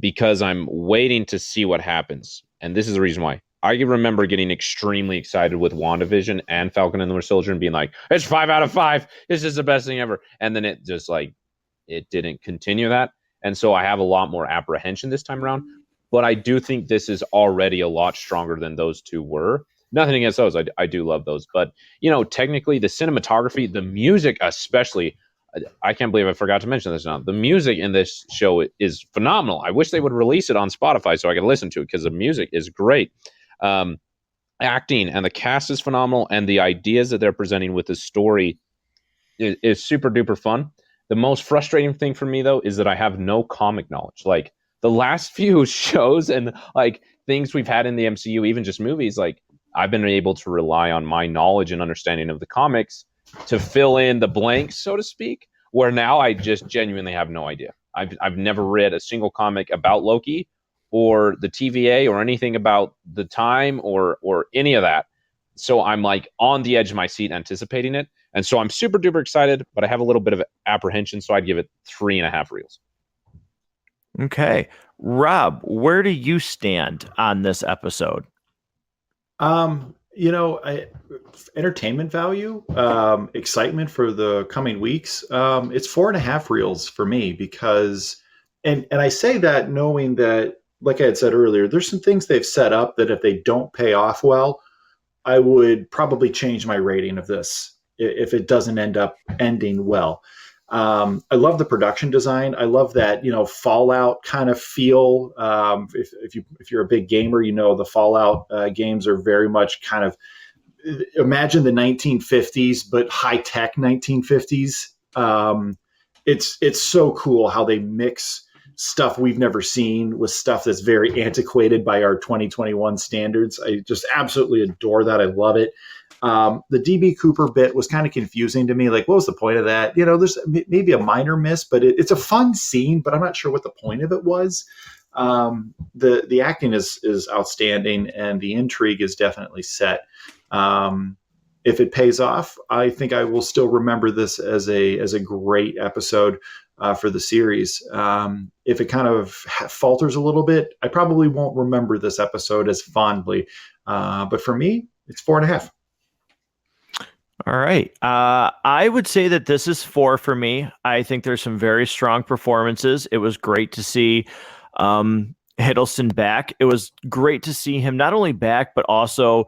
because I'm waiting to see what happens. And this is the reason why. I remember getting extremely excited with WandaVision and Falcon and the Winter Soldier and being like, it's 5 out of 5. This is the best thing ever. And then it just it didn't continue that. And so I have a lot more apprehension this time around. But I do think this is already a lot stronger than those 2 were. Nothing against those. I do love those. But, technically the cinematography, the music especially, I can't believe I forgot to mention this now. The music in this show is phenomenal. I wish they would release it on Spotify so I could listen to it, because the music is great. Acting and the cast is phenomenal, and the ideas that they're presenting with the story is super duper fun. The most frustrating thing for me, though, is that I have no comic knowledge. Like the last few shows and things we've had in the MCU, even just movies, I've been able to rely on my knowledge and understanding of the comics to fill in the blanks, so to speak, where now I just genuinely have no idea. I've never read a single comic about Loki or the TVA or anything about the time or any of that. So I'm on the edge of my seat anticipating it. And so I'm super duper excited, but I have a little bit of apprehension. So I'd give it 3.5 reels. Okay. Rob, where do you stand on this episode? Entertainment value, excitement for the coming weeks. It's 4.5 reels for me, because, and I say that knowing that, like I had said earlier, there's some things they've set up that if they don't pay off well, I would probably change my rating of this if it doesn't end up ending well. I love the production design. I love that, Fallout kind of feel. If you're a big gamer, the Fallout games are very much kind of, imagine the 1950s, but high tech 1950s It's so cool how they mix stuff we've never seen with stuff that's very antiquated by our 2021 standards. I just absolutely adore that. I love it. The DB Cooper bit was kind of confusing to me. Like, what was the point of that? There's maybe a minor miss, but it's a fun scene, but I'm not sure what the point of it was. The acting is outstanding, and the intrigue is definitely set. If it pays off, I think I will still remember this as a great episode for the series. If it kind of falters a little bit, I probably won't remember this episode as fondly. But for me, it's 4.5. All right. I would say that this is 4 for me. I think there's some very strong performances. It was great to see Hiddleston back. It was great to see him not only back, but also,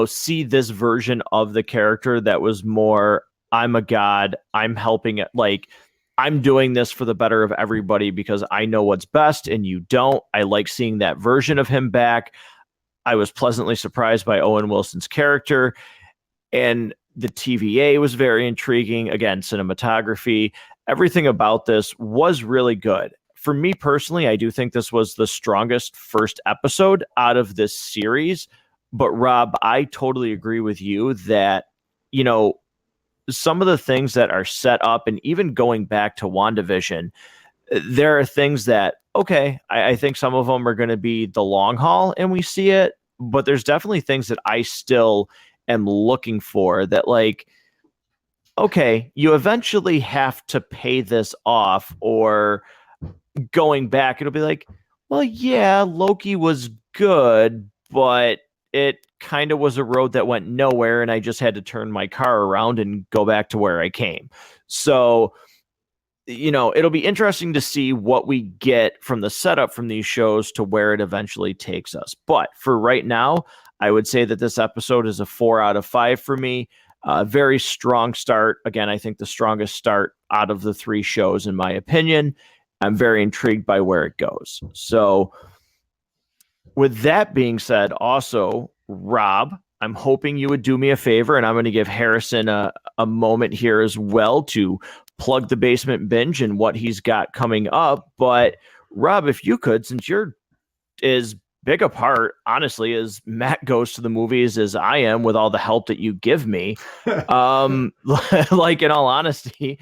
see this version of the character that was more, I'm a god, I'm helping it. Like, I'm doing this for the better of everybody because I know what's best and you don't. I like seeing that version of him back. I was pleasantly surprised by Owen Wilson's character, and the TVA was very intriguing. Again, cinematography, everything about this was really good. For me personally, I do think this was the strongest first episode out of this series. But Rob, I totally agree with you that, some of the things that are set up, and even going back to WandaVision, there are things that, okay, I think some of them are going to be the long haul and we see it, but there's definitely things that I still am looking for that, like, okay, you eventually have to pay this off, or going back, it'll be like, well, yeah, Loki was good, but it kind of was a road that went nowhere, and I just had to turn my car around and go back to where I came. So, it'll be interesting to see what we get from the setup from these shows to where it eventually takes us. But for right now, I would say that this episode is a 4 out of 5 for me. Very strong start. Again, I think the strongest start out of the 3 shows, in my opinion. I'm very intrigued by where it goes. So with that being said, also, Rob, I'm hoping you would do me a favor, and I'm going to give Harrison a moment here as well to plug the Basement Binge and what he's got coming up. But Rob, if you could, since you're as big a part, honestly, as Matt goes to the movies as I am, with all the help that you give me, like, in all honesty,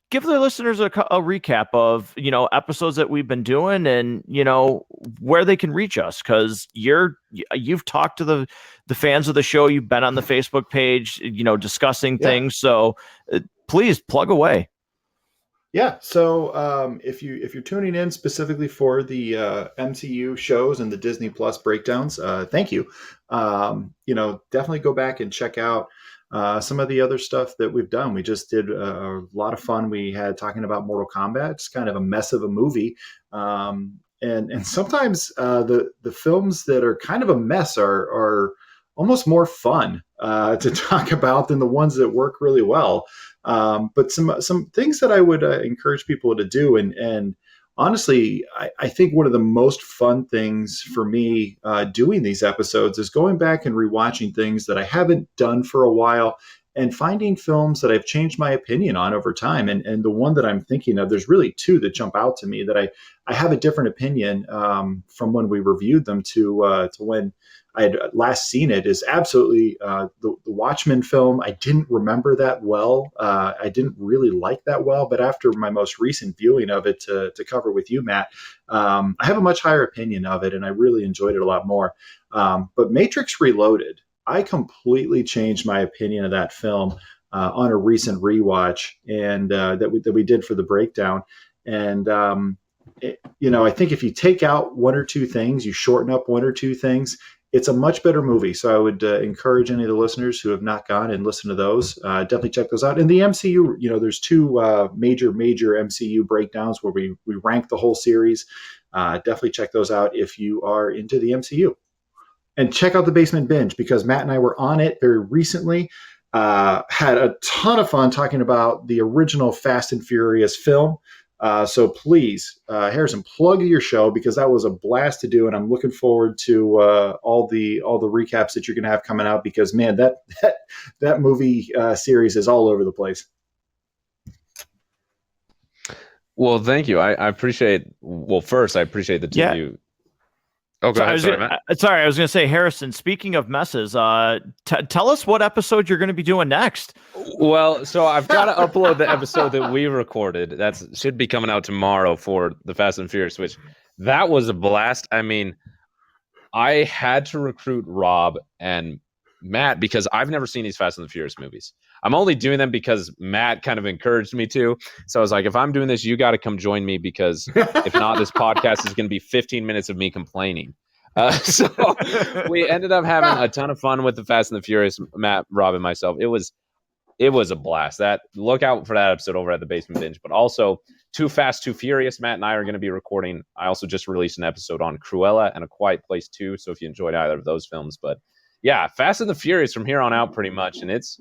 give the listeners a recap of, episodes that we've been doing, and, where they can reach us. Cause you've talked to the fans of the show. You've been on the Facebook page, discussing things. So please plug away. Yeah. So if you're tuning in specifically for the MCU shows and the Disney Plus breakdowns, thank you. Definitely go back and check out some of the other stuff that we've done. We just did a lot of fun. We had talking about Mortal Kombat. It's kind of a mess of a movie. And sometimes the films that are kind of a mess are almost more fun to talk about than the ones that work really well. But some things that I would encourage people to do, and honestly, I think one of the most fun things for me doing these episodes is going back and rewatching things that I haven't done for a while, and finding films that I've changed my opinion on over time. And the one that I'm thinking of, there's really 2 that jump out to me that I have a different opinion from when we reviewed them to when I had last seen it, is absolutely the Watchmen film. I didn't remember that well. I didn't really like that well, but after my most recent viewing of it to cover with you, Matt, I have a much higher opinion of it, and I really enjoyed it a lot more. But Matrix Reloaded, I completely changed my opinion of that film on a recent rewatch, and that we did for the breakdown. And I think if you take out 1 or 2 things, you shorten up 1 or 2 things, it's a much better movie. So I would encourage any of the listeners who have not gone and listened to those, definitely check those out. In the MCU, there's 2 major MCU breakdowns where we rank the whole series. Definitely check those out if you are into the MCU. And check out the Basement Binge, because Matt and I were on it very recently. Had a ton of fun talking about the original Fast and Furious film. So please, Harrison, plug your show because that was a blast to do, and I'm looking forward to all the recaps that you're going to have coming out. Because man, that movie series is all over the place. Well, thank you. I appreciate. Well, first, I appreciate the two of you. Oh, go ahead. Sorry, Matt. I was going to say, Harrison, speaking of messes, tell us what episode you're going to be doing next. Well, so I've got to upload the episode that we recorded. That should be coming out tomorrow for the Fast and Furious, which that was a blast. I mean, I had to recruit Rob and Matt because I've never seen these Fast and the Furious movies. I'm only doing them because Matt kind of encouraged me to. So I was like, if I'm doing this, you got to come join me because if not, this podcast is going to be 15 minutes of me complaining. So we ended up having a ton of fun with the Fast and the Furious, Matt, Rob, and myself. It was a blast. Look out for that episode over at the Basement Binge, but also Too Fast, Too Furious. Matt and I are going to be recording. I also just released an episode on Cruella and A Quiet Place 2. So if you enjoyed either of those films, but yeah, Fast and the Furious from here on out pretty much. And it's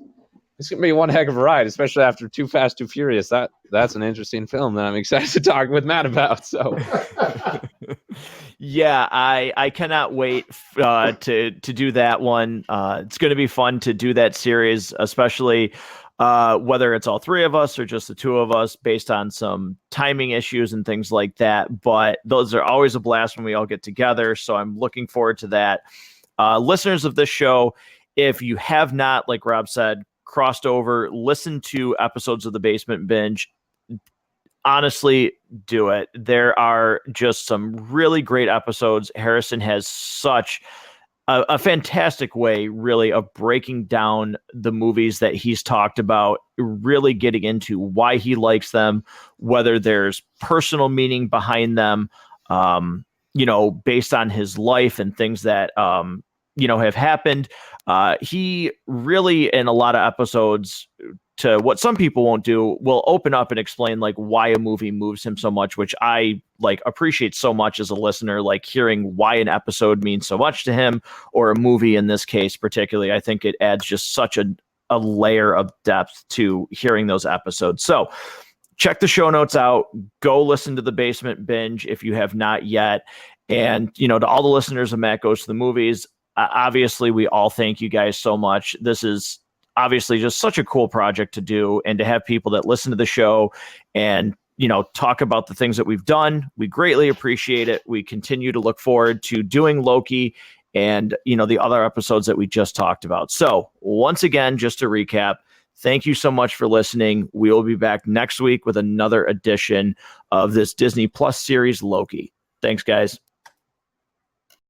going to be one heck of a ride, especially after Too Fast, Too Furious. That's an interesting film that I'm excited to talk with Matt about. So yeah, I cannot wait to do that one. It's going to be fun to do that series, especially whether it's all three of us or just the two of us based on some timing issues and things like that. But those are always a blast when we all get together. So I'm looking forward to that. Listeners of this show, if you have not, like Rob said, crossed over, listen to episodes of the Basement Binge, honestly, do it. There are just some really great episodes. Harrison has such a fantastic way, really, of breaking down the movies that he's talked about, really getting into why he likes them, whether there's personal meaning behind them, based on his life and things that, have happened. He really, in a lot of episodes, to what some people won't do, will open up and explain like why a movie moves him so much, which I appreciate so much as a listener, like hearing why an episode means so much to him, or a movie in this case particularly. I think it adds just such a layer of depth to hearing those episodes. So check the show notes out, go listen to the Basement Binge if you have not yet. And, to all the listeners of Matt Goes to the Movies, obviously we all thank you guys so much. This is obviously just such a cool project to do, and to have people that listen to the show and, talk about the things that we've done. We greatly appreciate it. We continue to look forward to doing Loki and, the other episodes that we just talked about. So once again, just to recap, thank you so much for listening. We will be back next week with another edition of this Disney Plus series, Loki. Thanks, guys.